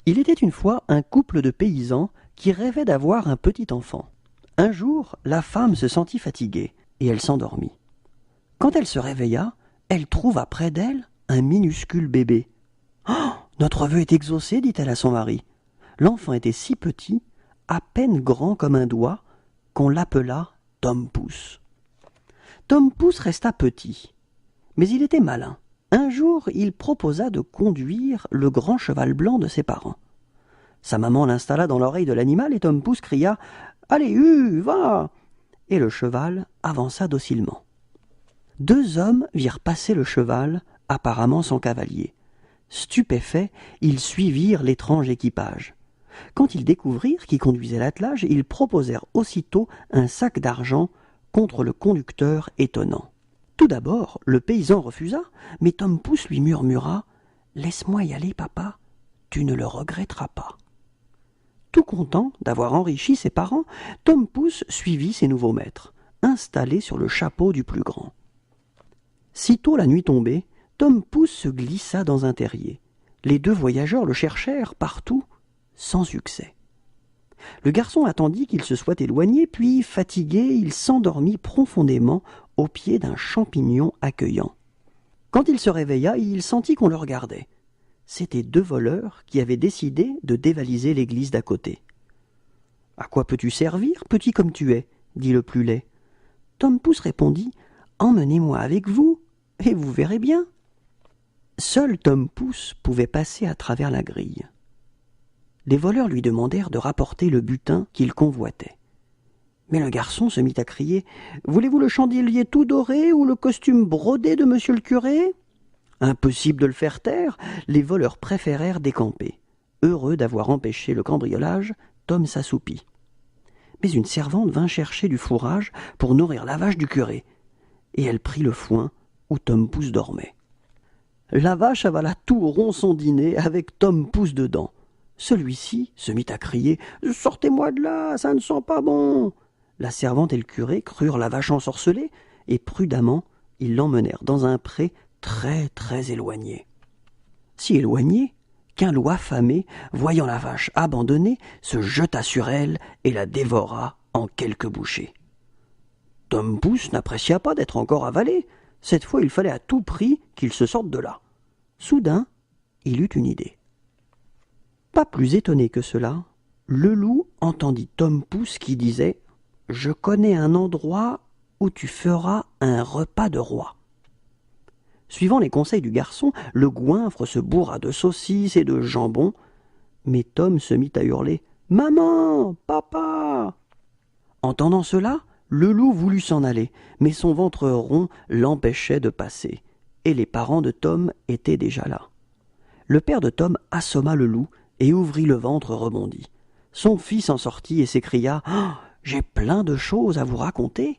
Il était une fois un couple de paysans qui rêvait d'avoir un petit enfant. Un jour, la femme se sentit fatiguée et elle s'endormit. Quand elle se réveilla, elle trouva près d'elle un minuscule bébé. « Notre vœu est exaucé, dit-elle à son mari. L'enfant était si petit, à peine grand comme un doigt, qu'on l'appela Tom Pouce. Tom Pouce resta petit, mais il était malin. Un jour, il proposa de conduire le grand cheval blanc de ses parents. Sa maman l'installa dans l'oreille de l'animal et Tom Pouce cria « Allez, va !» Et le cheval avança docilement. Deux hommes virent passer le cheval, apparemment sans cavalier. Stupéfaits, ils suivirent l'étrange équipage. Quand ils découvrirent qui conduisait l'attelage, ils proposèrent aussitôt un sac d'argent contre le conducteur étonnant. Tout d'abord, le paysan refusa, mais Tom Pouce lui murmura « Laisse-moi y aller, papa, tu ne le regretteras pas. » Tout content d'avoir enrichi ses parents, Tom Pouce suivit ses nouveaux maîtres, installés sur le chapeau du plus grand. Sitôt la nuit tombée, Tom Pouce se glissa dans un terrier. Les deux voyageurs le cherchèrent partout, sans succès. Le garçon attendit qu'il se soit éloigné, puis, fatigué, il s'endormit profondément au pied d'un champignon accueillant. Quand il se réveilla, il sentit qu'on le regardait. C'étaient deux voleurs qui avaient décidé de dévaliser l'église d'à côté. « À quoi peux-tu servir, petit comme tu es ?» dit le plus laid. Tom Pouce répondit « Emmenez-moi avec vous, et vous verrez bien. » Seul Tom Pouce pouvait passer à travers la grille. Les voleurs lui demandèrent de rapporter le butin qu'il convoitait. Mais le garçon se mit à crier « Voulez-vous le chandelier tout doré ou le costume brodé de monsieur le curé ?» Impossible de le faire taire, les voleurs préférèrent décamper. Heureux d'avoir empêché le cambriolage, Tom s'assoupit. Mais une servante vint chercher du fourrage pour nourrir la vache du curé, et elle prit le foin où Tom Pouce dormait. La vache avala tout rond son dîner avec Tom Pouce dedans. Celui-ci se mit à crier « Sortez-moi de là, ça ne sent pas bon !» La servante et le curé crurent la vache ensorcelée, et prudemment, ils l'emmenèrent dans un pré très très éloigné. Si éloigné qu'un loup affamé, voyant la vache abandonnée, se jeta sur elle et la dévora en quelques bouchées. Tom Pouce n'apprécia pas d'être encore avalé. Cette fois, il fallait à tout prix qu'il se sorte de là. Soudain, il eut une idée. Pas plus étonné que cela, le loup entendit Tom Pouce qui disait « Je connais un endroit où tu feras un repas de roi. » Suivant les conseils du garçon, le goinfre se bourra de saucisses et de jambon, mais Tom se mit à hurler « Maman, papa !» Entendant cela, le loup voulut s'en aller, mais son ventre rond l'empêchait de passer, et les parents de Tom étaient déjà là. Le père de Tom assomma le loup et ouvrit le ventre rebondi. Son fils en sortit et s'écria « Oh, j'ai plein de choses à vous raconter !»